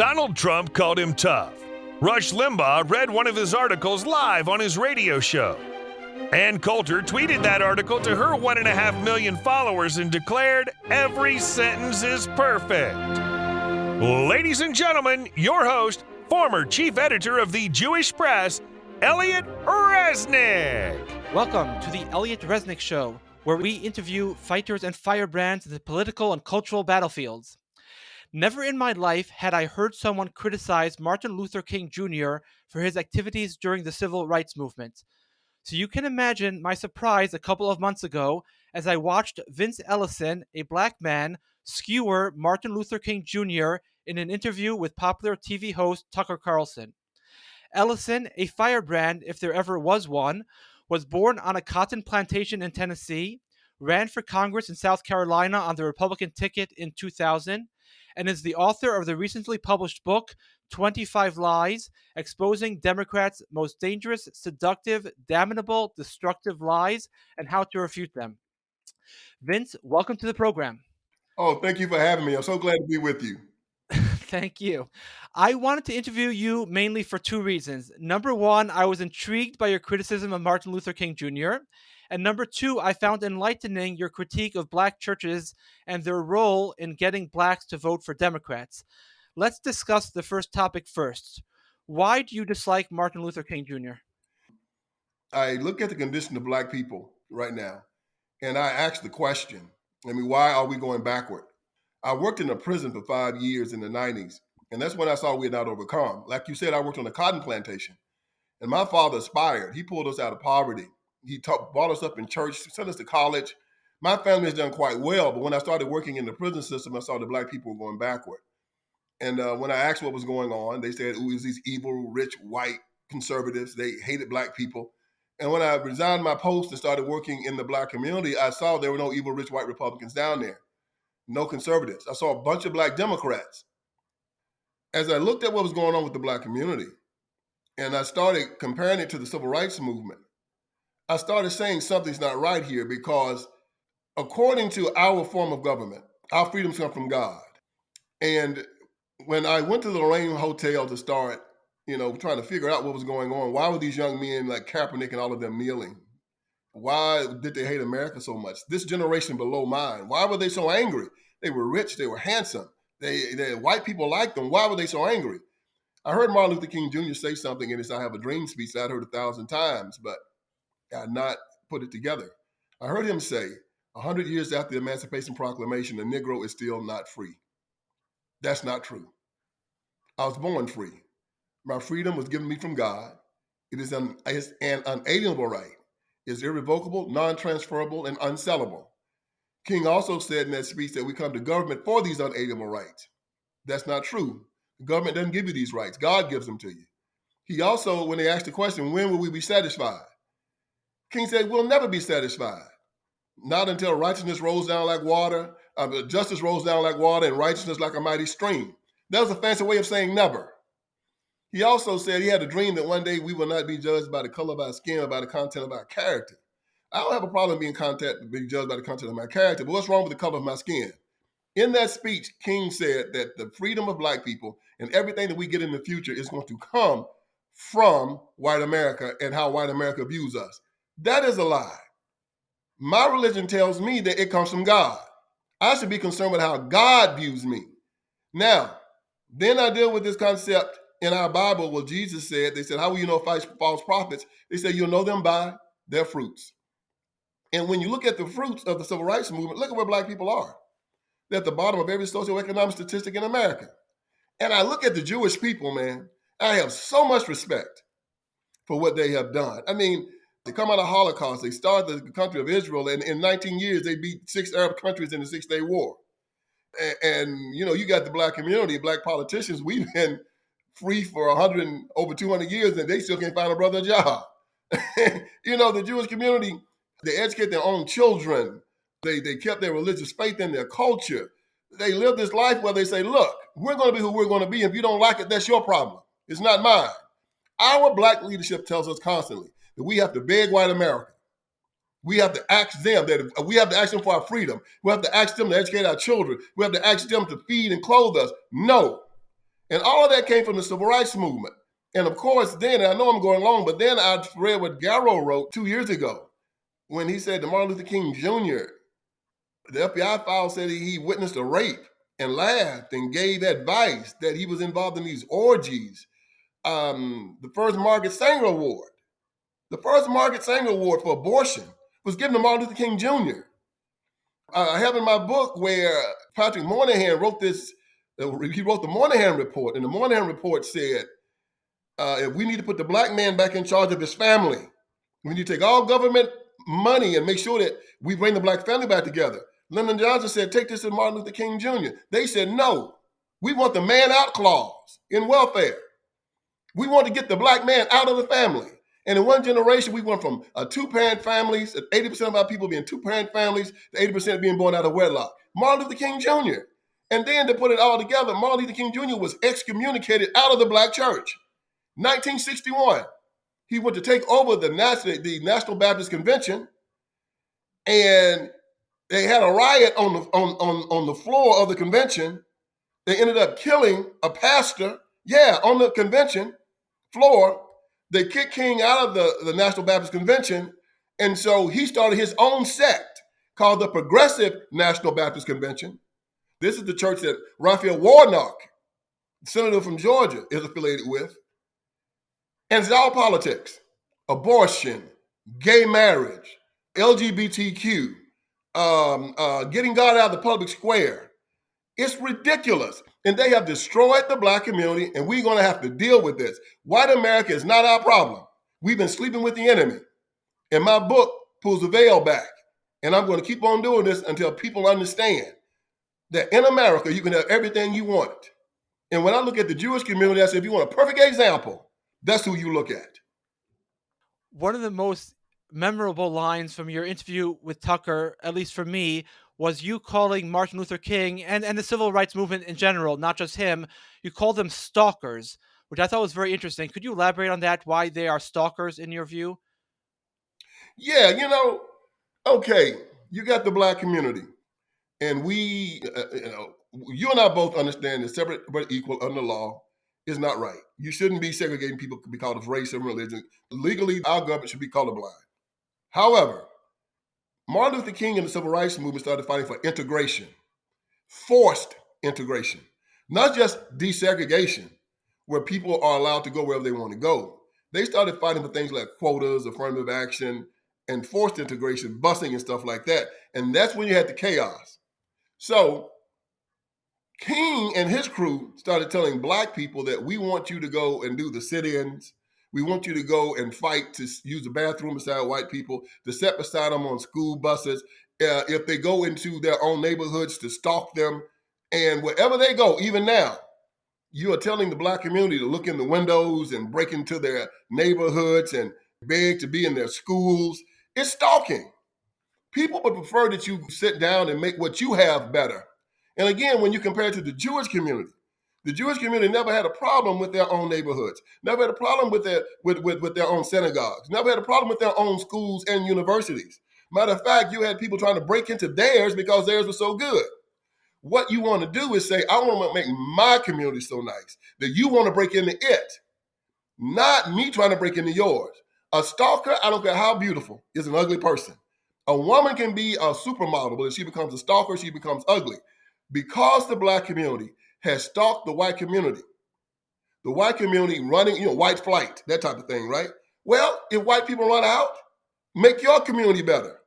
Donald Trump called him tough. Rush Limbaugh read one of his articles live on his radio show. Ann Coulter tweeted that article to her 1.5 million followers and declared, "Every sentence is perfect." Ladies and gentlemen, your host, former chief editor of the Jewish Press, Elliot Resnick. Welcome to the Elliot Resnick Show, where we interview fighters and firebrands in the political and cultural battlefields. Never in my life had I heard someone criticize Martin Luther King Jr. for his activities during the civil rights movement. So you can imagine my surprise a couple of months ago as I watched Vince Ellison, a black man, skewer Martin Luther King Jr. in an interview with popular TV host Tucker Carlson. Ellison, a firebrand if there ever was one, was born on a cotton plantation in Tennessee, ran for Congress in South Carolina on the Republican ticket in 2000, and is the author of the recently published book, 25 Lies, Exposing Democrats' Most Dangerous, Seductive, Damnable, Destructive Lies, and How to Refute Them. Vince, welcome to the program. Oh, thank you for having me. I'm so glad to be with you. Thank you. I wanted to interview you mainly for two reasons. Number one, I was intrigued by your criticism of Martin Luther King Jr., and number two, I found enlightening your critique of black churches and their role in getting blacks to vote for Democrats. Let's discuss the first topic first. Why do you dislike Martin Luther King Jr.? I look at the condition of black people right now, and I ask the question, why are we going backward? I worked in a prison for 5 years in the 90s, and that's when I saw we had not overcome. Like you said, I worked on a cotton plantation, and my father aspired. He pulled us out of poverty. He brought us up in church, sent us to college. My family has done quite well, but when I started working in the prison system, I saw that black people were going backward. And when I asked what was going on, they said it was these evil, rich, white conservatives. They hated black people. And when I resigned my post and started working in the black community, I saw there were no evil, rich, white Republicans down there, no conservatives. I saw a bunch of black Democrats. As I looked at what was going on with the black community, and I started comparing it to the civil rights movement, I started saying something's not right here because according to our form of government, our freedoms come from God. And when I went to the Lorraine Hotel to start, trying to figure out what was going on, why were these young men like Kaepernick and all of them kneeling? Why did they hate America so much? This generation below mine, why were they so angry? They were rich, they were handsome, they white people liked them. Why were they so angry? I heard Martin Luther King Jr. say something in his I Have a Dream speech that I'd heard 1,000 times, but I had not put it together. I heard him say, 100 years after the Emancipation Proclamation, the Negro is still not free. That's not true. I was born free. My freedom was given me from God. It is an unalienable right. It's irrevocable, non-transferable, and unsellable. King also said in that speech that we come to government for these unalienable rights. That's not true. The government doesn't give you these rights. God gives them to you. He also, when they asked the question, when will we be satisfied? King said, we'll never be satisfied. Not until righteousness rolls down like water, justice rolls down like water, and righteousness like a mighty stream. That was a fancy way of saying never. He also said he had a dream that one day we will not be judged by the color of our skin or by the content of our character. I don't have a problem being judged by the content of my character, but what's wrong with the color of my skin? In that speech, King said that the freedom of black people and everything that we get in the future is going to come from white America and how white America views us. That is a lie. My religion tells me that it comes from God. I should be concerned with how God views me. Now, then I deal with this concept in our Bible where Jesus said, they said, how will you know false prophets? They said, you'll know them by their fruits. And when you look at the fruits of the civil rights movement, look at where black people are. They're at the bottom of every socioeconomic statistic in America. And I look at the Jewish people, man, I have so much respect for what they have done. They come out of the Holocaust. They started the country of Israel, and in 19 years, they beat 6 Arab countries in the Six-Day War. And you got the black community, black politicians. We've been free for over 200 years, and they still can't find a brother a job. The Jewish community, they educate their own children. They kept their religious faith in their culture. They live this life where they say, look, we're going to be who we're going to be. If you don't like it, that's your problem. It's not mine. Our black leadership tells us constantly that we have to beg white America. We have to ask them we have to ask them for our freedom. We have to ask them to educate our children. We have to ask them to feed and clothe us. No. And all of that came from the civil rights movement. And of course, then, I know I'm going long, but then I read what Garrow wrote 2 years ago when he said that Martin Luther King Jr., the FBI file said he witnessed a rape and laughed and gave advice that he was involved in these orgies. The first Margaret Sanger Award. The first Margaret Sanger Award for abortion was given to Martin Luther King Jr. I have in my book where Patrick Moynihan wrote this, he wrote the Moynihan Report, and the Moynihan Report said, if we need to put the black man back in charge of his family, we need to take all government money and make sure that we bring the black family back together. Lyndon Johnson said, take this to Martin Luther King Jr. They said, no, we want the man out clause in welfare. We want to get the black man out of the family. And in one generation, we went from two-parent families, 80% of our people being two-parent families, to 80% being born out of wedlock. Martin Luther King Jr. And then to put it all together, Martin Luther King Jr. was excommunicated out of the black church. 1961, he went to take over the National Baptist Convention, and they had a riot on the floor of the convention. They ended up killing a pastor, on the convention floor. They kicked King out of the National Baptist Convention, and so he started his own sect called the Progressive National Baptist Convention. This is the church that Raphael Warnock, senator from Georgia, is affiliated with. And it's all politics: abortion, gay marriage, LGBTQ, getting God out of the public square. It's ridiculous. And they have destroyed the black community, and we're going to have to deal with this. White America is not our problem. We've been sleeping with the enemy. And my book pulls the veil back. And I'm going to keep on doing this until people understand that in America, you can have everything you want. And when I look at the Jewish community, I say, if you want a perfect example, that's who you look at. One of the most memorable lines from your interview with Tucker, at least for me, was you calling Martin Luther King and the civil rights movement in general, not just him, you called them stalkers, which I thought was very interesting. Could you elaborate on that, why they are stalkers in your view? Yeah, okay, you got the black community. And we, you and I both understand that separate but equal under law is not right. You shouldn't be segregating people because of race and religion. Legally, our government should be colorblind. However, Martin Luther King and the civil rights movement started fighting for integration, forced integration, not just desegregation, where people are allowed to go wherever they want to go. They started fighting for things like quotas, affirmative action, and forced integration, busing and stuff like that. And that's when you had the chaos. So King and his crew started telling black people that we want you to go and do the sit-ins. We want you to go and fight to use the bathroom beside white people, to sit beside them on school buses. If they go into their own neighborhoods, to stalk them. And wherever they go, even now, you are telling the black community to look in the windows and break into their neighborhoods and beg to be in their schools. It's stalking. People would prefer that you sit down and make what you have better. And again, when you compare it to the Jewish community never had a problem with their own neighborhoods, never had a problem with their own synagogues, never had a problem with their own schools and universities. Matter of fact, you had people trying to break into theirs because theirs was so good. What you want to do is say, I want to make my community so nice that you want to break into it, not me trying to break into yours. A stalker, I don't care how beautiful, is an ugly person. A woman can be a supermodel, but if she becomes a stalker, she becomes ugly. Because the black community has stalked the white community running, white flight, that type of thing, right? Well, if white people run out, make your community better.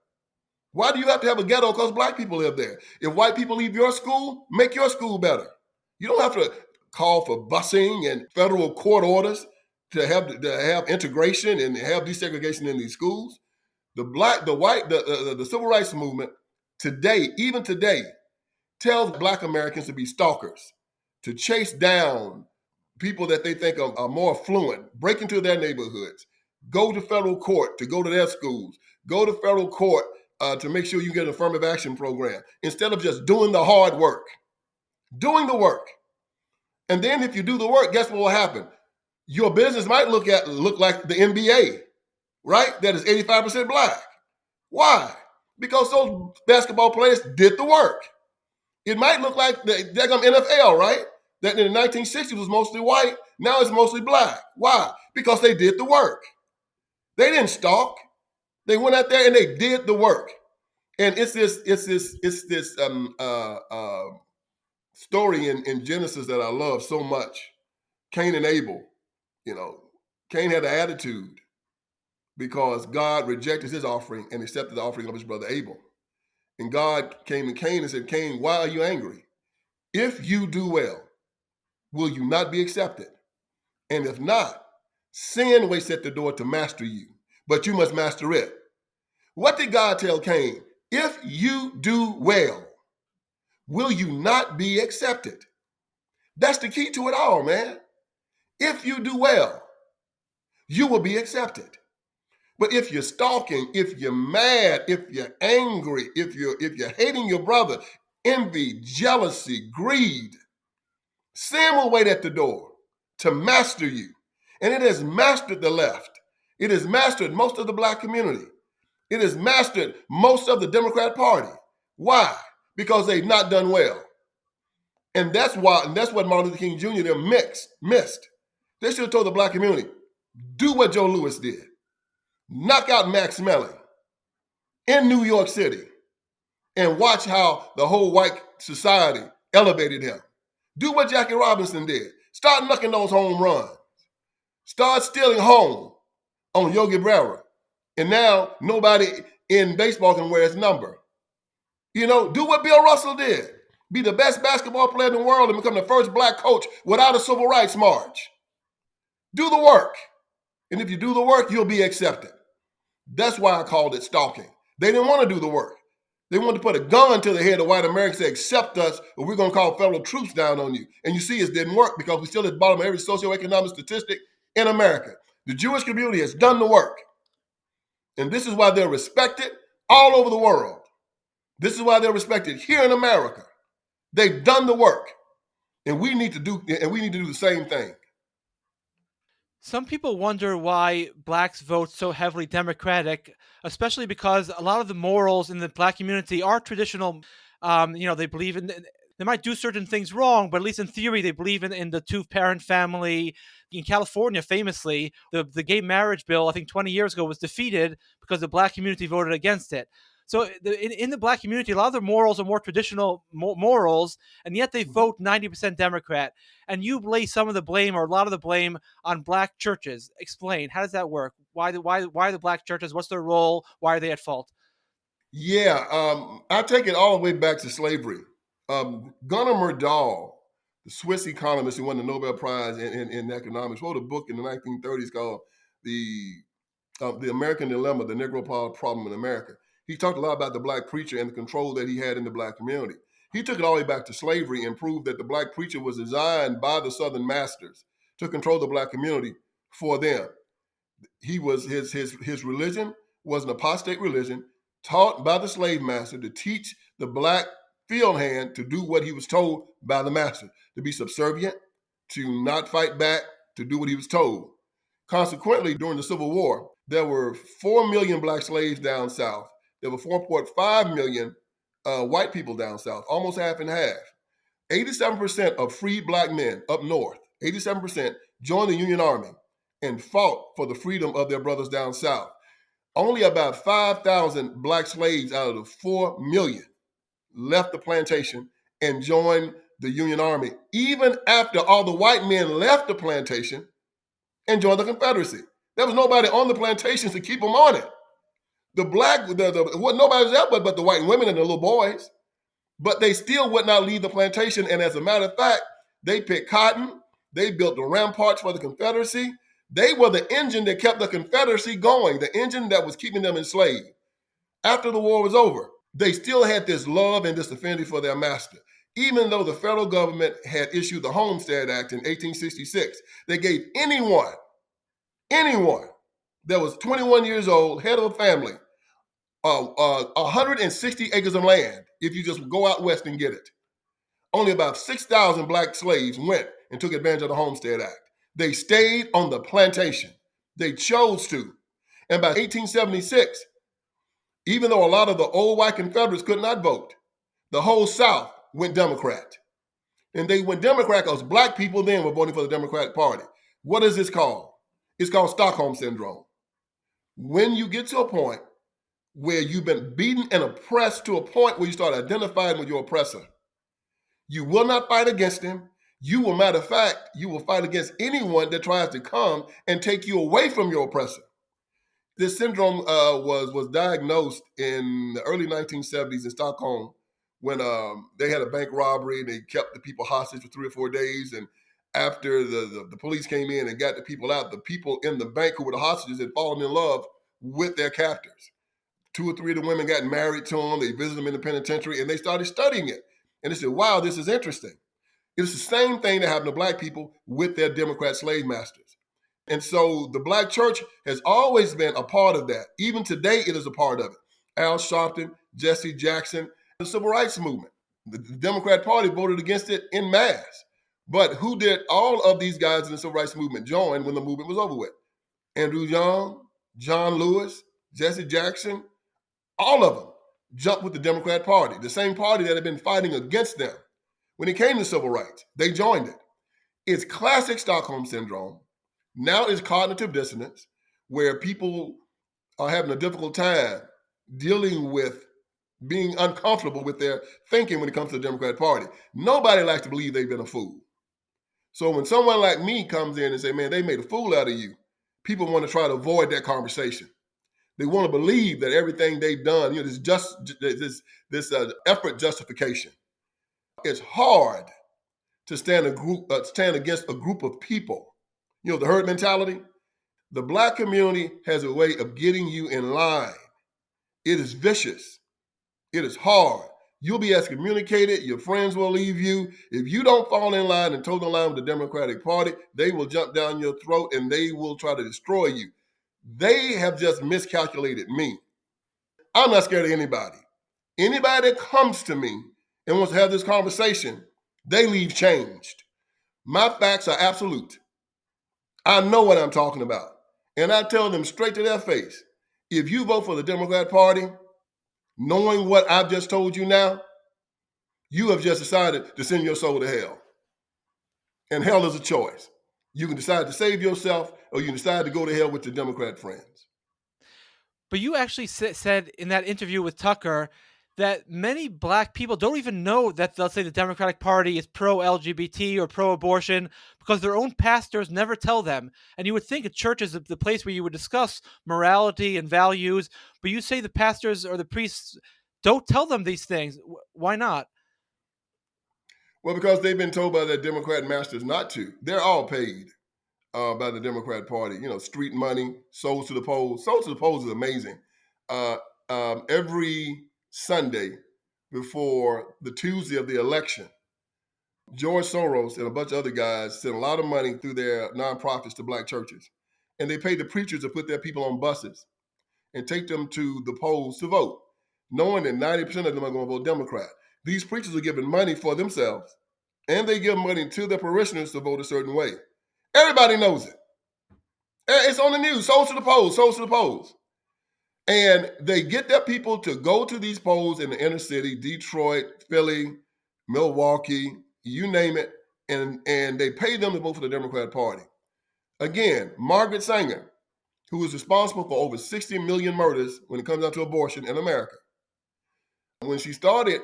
Why do you have to have a ghetto because black people live there? If white people leave your school, make your school better. You don't have to call for busing and federal court orders to have integration and have desegregation in these schools. The civil rights movement today, even today, tells black Americans to be stalkers, to chase down people that they think are more affluent, break into their neighborhoods, go to federal court to go to their schools, go to federal court to make sure you get an affirmative action program, instead of just doing the hard work, doing the work. And then if you do the work, guess what will happen? Your business might look like the NBA, right? That is 85% black. Why? Because those basketball players did the work. It might look like the NFL, right? that in the 1960s was mostly white. Now it's mostly black. Why? Because they did the work. They didn't stalk. They went out there and they did the work. And it's this story in Genesis that I love so much. Cain and Abel. You know, Cain had an attitude because God rejected his offering and accepted the offering of his brother Abel. And God came to Cain and said, Cain, why are you angry? If you do well, will you not be accepted? And if not, sin waits at the door to master you, but you must master it. What did God tell Cain? If you do well, will you not be accepted? That's the key to it all, man. If you do well, you will be accepted. But if you're stalking, if you're mad, if you're angry, if you're hating your brother, envy, jealousy, greed, sin will wait at the door to master you. And it has mastered the left. It has mastered most of the black community. It has mastered most of the Democrat Party. Why? Because they've not done well. And that's what Martin Luther King Jr. them missed. They should have told the black community, do what Joe Louis did. Knock out Max Melly in New York City and watch how the whole white society elevated him. Do what Jackie Robinson did. Start knocking those home runs. Start stealing home on Yogi Berra. And now nobody in baseball can wear his number. You know, do what Bill Russell did. Be the best basketball player in the world and become the first black coach without a civil rights march. Do the work. And if you do the work, you'll be accepted. That's why I called it stalking. They didn't want to do the work. They wanted to put a gun to the head of white Americans and say, accept us, or we're going to call federal troops down on you. And you see, it didn't work because we're still at the bottom of every socioeconomic statistic in America. The Jewish community has done the work. And this is why they're respected all over the world. This is why they're respected here in America. They've done the work. And we need to do the same thing. Some people wonder why blacks vote so heavily Democratic, especially because a lot of the morals in the black community are traditional. They believe in, they might do certain things wrong, but at least in theory, they believe in the two-parent family. In California, famously, the gay marriage bill, I think 20 years ago, was defeated because the black community voted against it. So in the black community, a lot of their morals are more traditional morals, and yet they vote 90% Democrat. And you lay some of the blame or a lot of the blame on black churches. Explain, how does that work? Why the black churches? What's their role? Why are they at fault? Yeah, I take it all the way back to slavery. Gunnar Myrdal, the Swiss economist who won the Nobel Prize in economics, wrote a book in the 1930s called The American Dilemma, the Negro Problem in America. He talked a lot about the black preacher and the control that he had in the black community. He took it all the way back to slavery and proved that the black preacher was designed by the Southern masters to control the black community for them. He was his religion was an apostate religion taught by the slave master to teach the black field hand to do what he was told by the master, to be subservient, to not fight back, to do what he was told. Consequently, during the Civil War, there were 4 million black slaves down south. There were 4.5 million white people down south, almost half and half. 87% of freed black men up north, 87% joined the Union Army and fought for the freedom of their brothers down south. Only about 5,000 black slaves out of the 4 million left the plantation and joined the Union Army, even after all the white men left the plantation and joined the Confederacy. There was nobody on the plantations to keep them on it. Nobody was there but the white women and the little boys. But they still would not leave the plantation. And as a matter of fact, they picked cotton. They built the ramparts for the Confederacy. They were the engine that kept the Confederacy going, the engine that was keeping them enslaved. After the war was over, they still had this love and this affinity for their master. Even though the federal government had issued the Homestead Act in 1866, they gave anyone that was 21 years old, head of a family, 160 acres of land if you just go out west and get it. Only about 6,000 black slaves went and took advantage of the Homestead Act. They stayed on the plantation. They chose to. And by 1876, even though a lot of the old white Confederates could not vote, the whole South went Democrat. And they went Democrat because black people then were voting for the Democratic Party. What is this called? It's called Stockholm Syndrome. When you get to a point where you've been beaten and oppressed to a point where you start identifying with your oppressor, you will not fight against him. You will, matter of fact, you will fight against anyone that tries to come and take you away from your oppressor. This syndrome was diagnosed in the early 1970s in Stockholm when they had a bank robbery and they kept the people hostage for 3 or 4 days. And after the police came in and got the people out, the people in the bank who were the hostages had fallen in love with their captors. 2 or 3 of the women got married to them. They visited them in the penitentiary and they started studying it. And they said, wow, this is interesting. It's the same thing that happened to black people with their Democrat slave masters. And so the black church has always been a part of that. Even today, it is a part of it. Al Sharpton, Jesse Jackson, the Civil Rights Movement. The Democrat Party voted against it en masse. But who did all of these guys in the Civil Rights Movement join when the movement was over with? Andrew Young, John Lewis, Jesse Jackson, all of them jumped with the Democrat Party, the same party that had been fighting against them. When it came to civil rights, they joined it. It's classic Stockholm Syndrome. Now it's cognitive dissonance, where people are having a difficult time dealing with being uncomfortable with their thinking when it comes to the Democratic Party. Nobody likes to believe they've been a fool. So when someone like me comes in and say, man, they made a fool out of you, people want to try to avoid that conversation. They want to believe that everything they've done, this effort justification. It's hard to stand against a group of people. The herd mentality. The black community has a way of getting you in line. It is vicious. It is hard. You'll be excommunicated. Your friends will leave you. If you don't fall in line and toe the line with the Democratic Party, they will jump down your throat and they will try to destroy you. They have just miscalculated me. I'm not scared of anybody. Anybody that comes to me and wants to have this conversation, they leave changed. My facts are absolute. I know what I'm talking about. And I tell them straight to their face, if you vote for the Democrat Party, knowing what I've just told you now, you have just decided to send your soul to hell. And hell is a choice. You can decide to save yourself or you can decide to go to hell with your Democrat friends. But you actually said in that interview with Tucker that many black people don't even know that, let's say, the Democratic Party is pro-LGBT or pro-abortion because their own pastors never tell them. And you would think a church is the place where you would discuss morality and values, but you say the pastors or the priests don't tell them these things. Why not? Well, because they've been told by their Democrat masters not to. They're all paid by the Democrat Party. Street money, souls to the polls. Souls to the polls is amazing. Every Sunday before the Tuesday of the election, George Soros and a bunch of other guys sent a lot of money through their nonprofits to black churches. And they paid the preachers to put their people on buses and take them to the polls to vote, knowing that 90% of them are going to vote Democrat. These preachers are giving money for themselves, and they give money to their parishioners to vote a certain way. Everybody knows it. It's on the news. Souls to the polls, souls to the polls. And they get their people to go to these polls in the inner city, Detroit, Philly, Milwaukee, you name it, and they pay them to vote for the Democratic Party. Again, Margaret Sanger, who is responsible for over 60 million murders when it comes down to abortion in America. When she started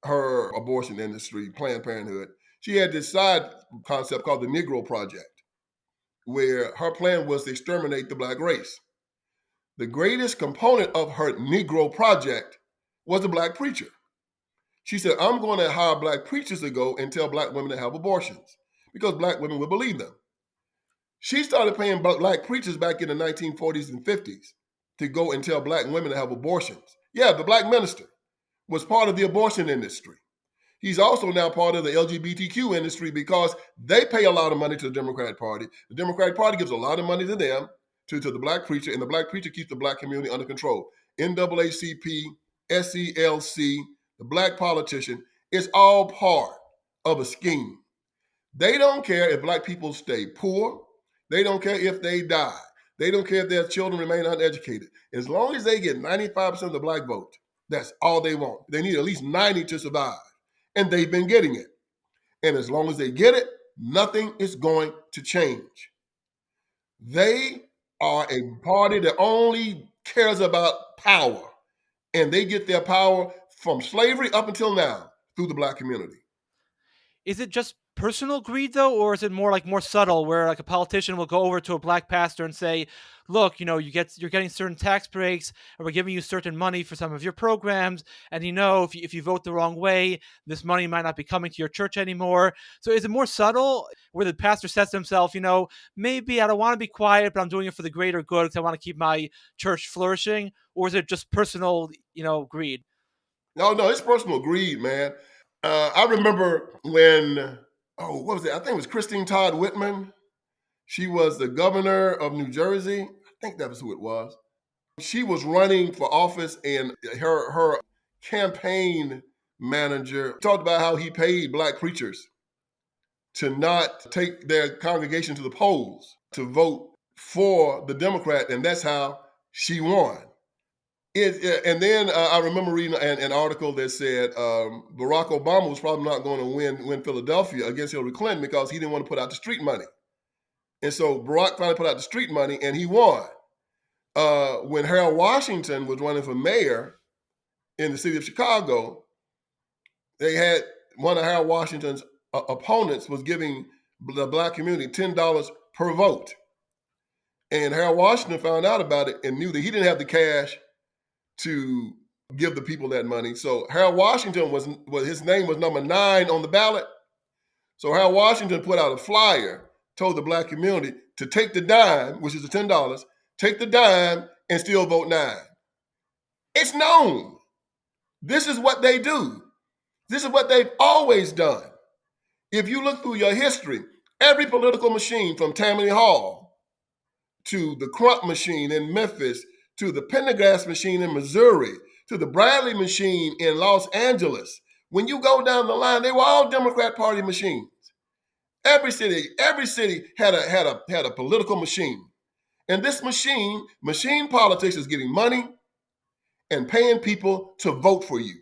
her abortion industry, Planned Parenthood, she had this side concept called the Negro Project, where her plan was to exterminate the black race. The greatest component of her Negro Project was a black preacher. She said, I'm going to hire black preachers to go and tell black women to have abortions because black women would believe them. She started paying black preachers back in the 1940s and 50s to go and tell black women to have abortions. Yeah, the black minister was part of the abortion industry. He's also now part of the LGBTQ industry because they pay a lot of money to the Democratic Party. The Democratic Party gives a lot of money to them, to the black preacher, and the black preacher keeps the black community under control. NAACP, SELC, the black politician, it's all part of a scheme. They don't care if black people stay poor. They don't care if they die. They don't care if their children remain uneducated. As long as they get 95% of the black vote, that's all they want. They need at least 90 to survive. And they've been getting it. And as long as they get it, nothing is going to change. They are a party that only cares about power. And they get their power from slavery up until now through the Black community. Is it just personal greed though, or is it more subtle, where like a politician will go over to a black pastor and say, "Look, you're getting certain tax breaks, and we're giving you certain money for some of your programs, and if you vote the wrong way, this money might not be coming to your church anymore." So is it more subtle, where the pastor says to himself, maybe I don't want to be quiet, but I'm doing it for the greater good because I want to keep my church flourishing, or is it just personal, greed? No, it's personal greed, man. I remember when, what was it? I think it was Christine Todd Whitman. She was the governor of New Jersey. I think that was who it was. She was running for office, and her campaign manager talked about how he paid black preachers to not take their congregation to the polls to vote for the Democrat, and that's how she won. And then I remember reading an article that said Barack Obama was probably not going to win Philadelphia against Hillary Clinton because he didn't want to put out the street money. And so Barack finally put out the street money, and he won. When Harold Washington was running for mayor in the city of Chicago, they had one of Harold Washington's opponents was giving the black community $10 per vote. And Harold Washington found out about it and knew that he didn't have the cash to give the people that money. So Harold Washington was his name was number 9 on the ballot. So Harold Washington put out a flyer, told the black community to take the dime, which is the $10, take the dime and still vote 9. It's known. This is what they do. This is what they've always done. If you look through your history, every political machine from Tammany Hall to the Crump machine in Memphis, to the Pendergrass machine in Missouri, to the Bradley machine in Los Angeles. When you go down the line, they were all Democrat Party machines. Every city had a political machine. And this machine politics is getting money and paying people to vote for you.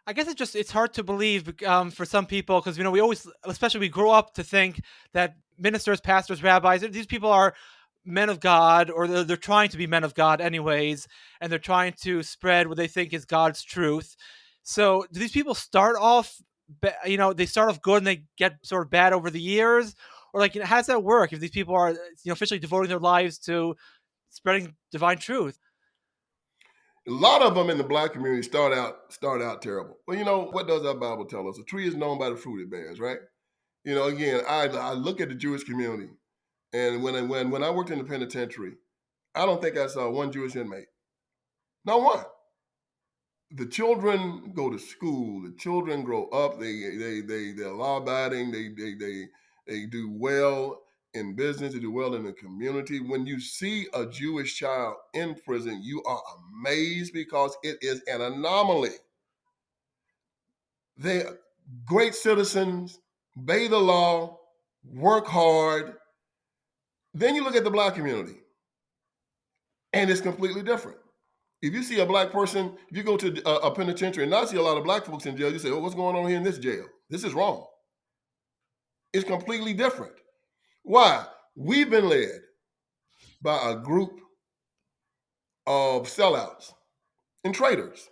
I guess it's hard to believe for some people, because we always, especially we grow up to think that ministers, pastors, rabbis, these people are men of God, or they're trying to be men of God anyways, and they're trying to spread what they think is God's truth. So do these people start off, they start off good and they get sort of bad over the years, or how does that work if these people are officially devoting their lives to spreading divine truth? A lot of them in the black community start out terrible. Well, what does our Bible tell us? A tree is known by the fruit it bears, right? Again, I look at the Jewish community, and when I worked in the penitentiary, I don't think I saw one Jewish inmate. Not one. The children go to school. The children grow up. They're law abiding. They do well in business. They do well in the community. When you see a Jewish child in prison, you are amazed because it is an anomaly. They're great citizens, obey the law, work hard. Then you look at the black community, and it's completely different. If you see a black person, if you go to a penitentiary and not see a lot of black folks in jail, you say, "Oh, what's going on here in this jail? This is wrong." It's completely different. Why? We've been led by a group of sellouts and traitors.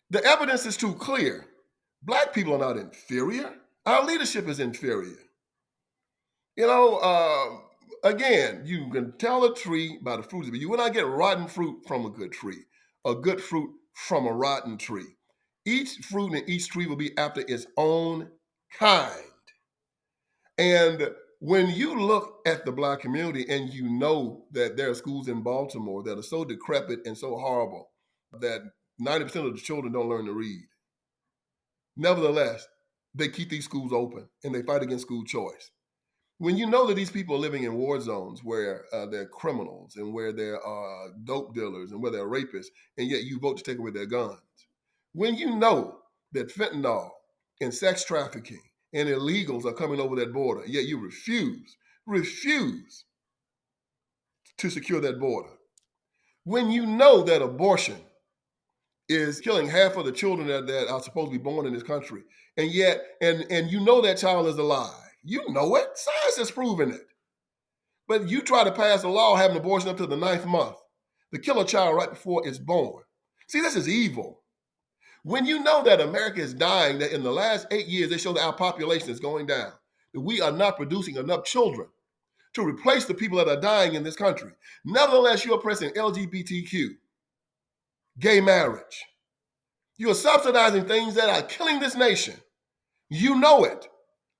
The evidence is too clear. Black people are not inferior. Our leadership is inferior. Again, you can tell a tree by the fruits of it. You will not get rotten fruit from a good tree, or good fruit from a rotten tree. Each fruit in each tree will be after its own kind. And when you look at the black community and you know that there are schools in Baltimore that are so decrepit and so horrible that 90% of the children don't learn to read, nevertheless, they keep these schools open and they fight against school choice. When you know that these people are living in war zones where they're criminals and where there are dope dealers and where they're rapists, and yet you vote to take away their guns. When you know that fentanyl and sex trafficking and illegals are coming over that border, yet you refuse to secure that border. When you know that abortion is killing half of the children that are supposed to be born in this country. And yet, and you know that child is alive. You know it. Science has proven it. But you try to pass a law having abortion up to the 9th month to kill a child right before it's born. See, this is evil. When you know that America is dying, that in the last 8 years, they show that our population is going down, that we are not producing enough children to replace the people that are dying in this country. Nevertheless, you are pressing LGBTQ, gay marriage. You are subsidizing things that are killing this nation. You know it.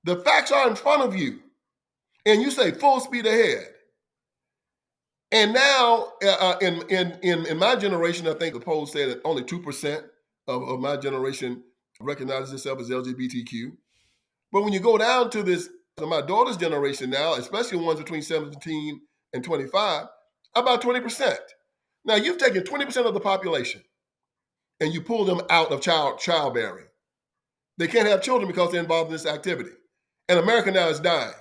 The facts are in front of you. And you say full speed ahead. And now, in my generation, I think the poll said that only 2% of my generation recognizes itself as LGBTQ. But when you go down to this, to my daughter's generation now, especially the ones between 17 and 25, about 20%. Now, you've taken 20% of the population and you pull them out of childbearing. They can't have children because they're involved in this activity. And America now is dying.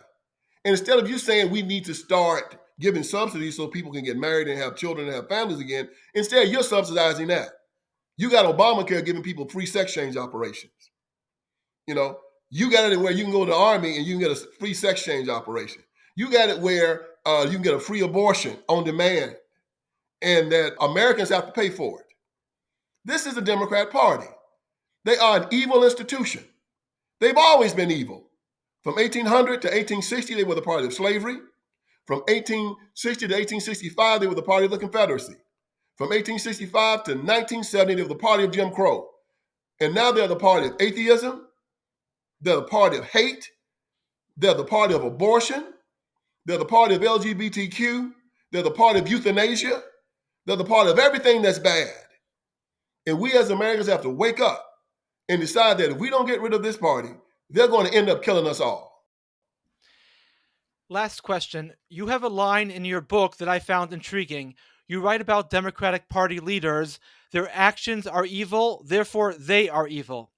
And instead of you saying we need to start giving subsidies so people can get married and have children and have families again, instead you're subsidizing that. You got Obamacare giving people free sex change operations. You know, you got it where you can go to the Army and you can get a free sex change operation. You got it where you can get a free abortion on demand and that Americans have to pay for it. This is the Democrat Party. They are an evil institution. They've always been evil. From 1800 to 1860, they were the party of slavery. From 1860 to 1865, they were the party of the Confederacy. From 1865 to 1970, they were the party of Jim Crow. And now they're the party of atheism. They're the party of hate. They're the party of abortion. They're the party of LGBTQ. They're the party of euthanasia. They're the party of everything that's bad. And we as Americans have to wake up and decide that if we don't get rid of this party, they're going to end up killing us all. Last question. You have a line in your book that I found intriguing. You write about Democratic Party leaders. Their actions are evil, therefore they are evil.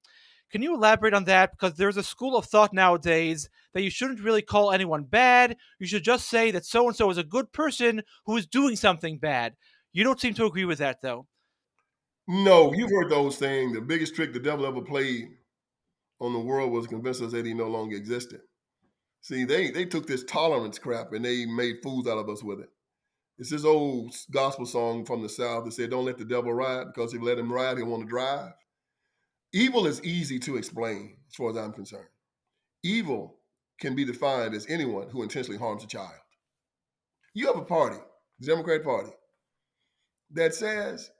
Can you elaborate on that? Because there's a school of thought nowadays that you shouldn't really call anyone bad. You should just say that so-and-so is a good person who is doing something bad. You don't seem to agree with that, though. No, you've heard those things. The biggest trick the devil ever played on the world was to convince us that he no longer existed. See, they took this tolerance crap and they made fools out of us with it. It's this old gospel song from the South that said, don't let the devil ride, because if you let him ride, he'll want to drive. Evil is easy to explain, as far as I'm concerned. Evil can be defined as anyone who intentionally harms a child. You have a party, the Democratic Party, that says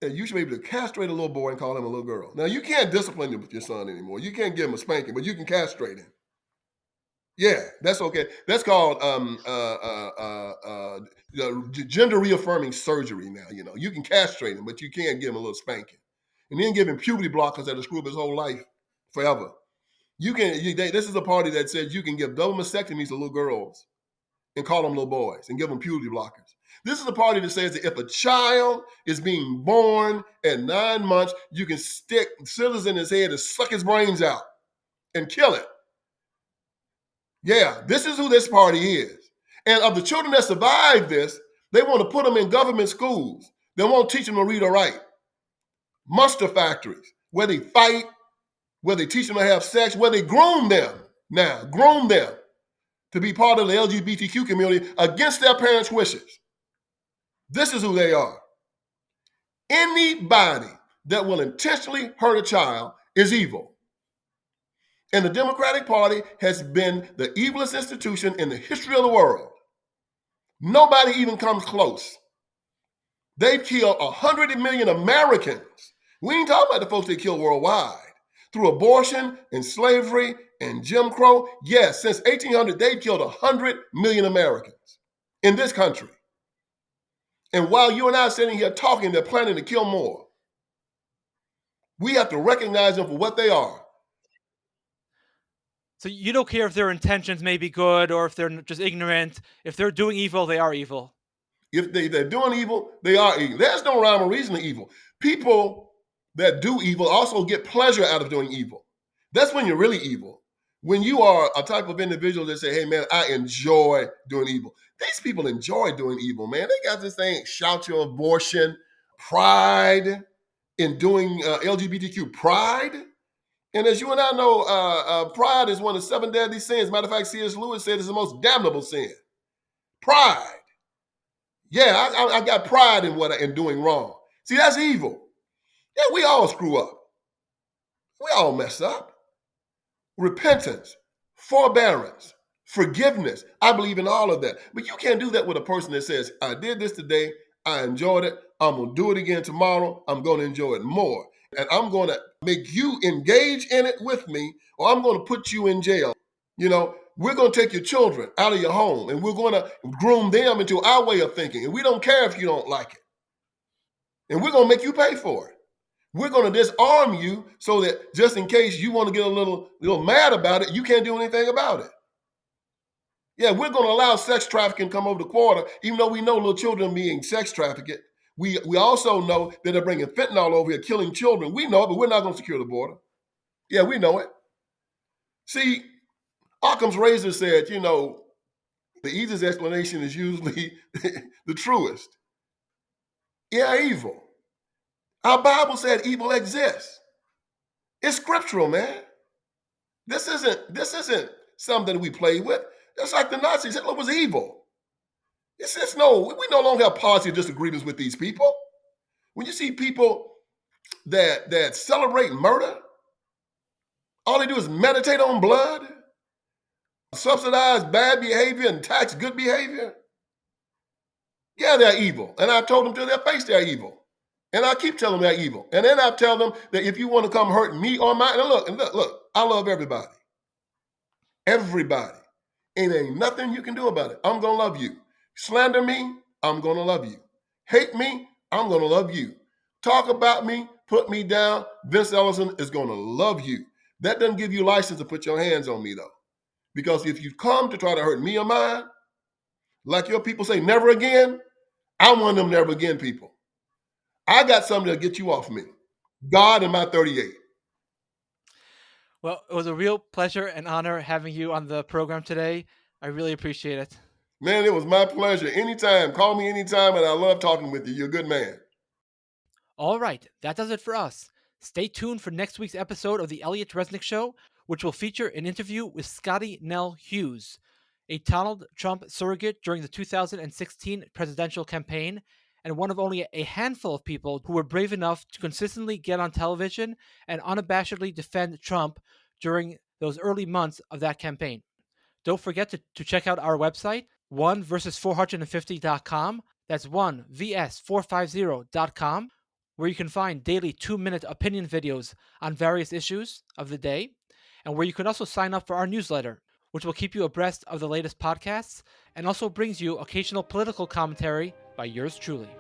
that you should be able to castrate a little boy and call him a little girl. Now, you can't discipline your son anymore. You can't give him a spanking, but you can castrate him. Yeah, that's okay. That's called gender reaffirming surgery now. You know, you can castrate him, but you can't give him a little spanking. And then give him puberty blockers that'll screw up his whole life forever. This is a party that says you can give double mastectomies to little girls and call them little boys and give them puberty blockers. This is a party that says that if a child is being born at 9 months, you can stick scissors in his head and suck his brains out and kill it. Yeah, this is who this party is. And of the children that survive this, they want to put them in government schools. They won't teach them to read or write. Muster factories, where they fight, where they teach them to have sex, where they groom them to be part of the LGBTQ community against their parents' wishes. This is who they are. Anybody that will intentionally hurt a child is evil. And the Democratic Party has been the evilest institution in the history of the world. Nobody even comes close. They've killed 100 million Americans. We ain't talking about the folks they killed worldwide. Through abortion and slavery and Jim Crow. Yes, since 1800, they've killed 100 million Americans in this country. And while you and I are sitting here talking, they're planning to kill more. We have to recognize them for what they are. So you don't care if their intentions may be good or if they're just ignorant. If they're doing evil, they are evil. If they're doing evil, they are evil. There's no rhyme or reason to evil. People that do evil also get pleasure out of doing evil. That's when you're really evil. When you are a type of individual that say, hey, man, I enjoy doing evil. These people enjoy doing evil, man. They got this thing, shout your abortion, pride. in doing LGBTQ pride. And as you and I know, pride is one of the 7 deadly sins. Matter of fact, C.S. Lewis said it's the most damnable sin. Pride. Yeah, I got pride in doing wrong. See, that's evil. Yeah, we all screw up. We all mess up. Repentance, forbearance, forgiveness. I believe in all of that. But you can't do that with a person that says, I did this today, I enjoyed it, I'm going to do it again tomorrow, I'm going to enjoy it more. And I'm going to make you engage in it with me, or I'm going to put you in jail. You know, we're going to take your children out of your home and we're going to groom them into our way of thinking. And we don't care if you don't like it. And we're going to make you pay for it. We're going to disarm you so that just in case you want to get a little mad about it, you can't do anything about it. Yeah, we're going to allow sex trafficking come over the border, even though we know little children being sex trafficked. We also know that they're bringing fentanyl over here, killing children. We know it, but we're not going to secure the border. Yeah, we know it. See, Occam's razor said, you know, the easiest explanation is usually the truest. Yeah, evil. Our Bible said evil exists. It's scriptural, man. This isn't something that we play with. That's like the Nazis. Hitler was evil. We no longer have policy disagreements with these people. When you see people that celebrate murder, all they do is meditate on blood, subsidize bad behavior and tax good behavior. Yeah, they're evil. And I told them to their face they're evil. And I keep telling them they're evil. And then I tell them that if you want to come hurt me or mine, and look, I love everybody. Everybody. And ain't nothing you can do about it. I'm going to love you. Slander me, I'm going to love you. Hate me, I'm going to love you. Talk about me, put me down, Vince Ellison is going to love you. That doesn't give you license to put your hands on me, though. Because if you come to try to hurt me or mine, like your people say, never again, I'm one of them never again people. I got something that'll get you off me. God and my 38. Well, it was a real pleasure and honor having you on the program today. I really appreciate it. Man, it was my pleasure. Anytime. Call me anytime, and I love talking with you. You're a good man. All right, that does it for us. Stay tuned for next week's episode of the Elliot Resnick Show, which will feature an interview with Scotty Nell Hughes, a Donald Trump surrogate during the 2016 presidential campaign, and one of only a handful of people who were brave enough to consistently get on television and unabashedly defend Trump during those early months of that campaign. Don't forget to check out our website, 1versus450.com. That's 1vs450.com, where you can find daily 2-minute opinion videos on various issues of the day, and where you can also sign up for our newsletter, which will keep you abreast of the latest podcasts and also brings you occasional political commentary by yours truly.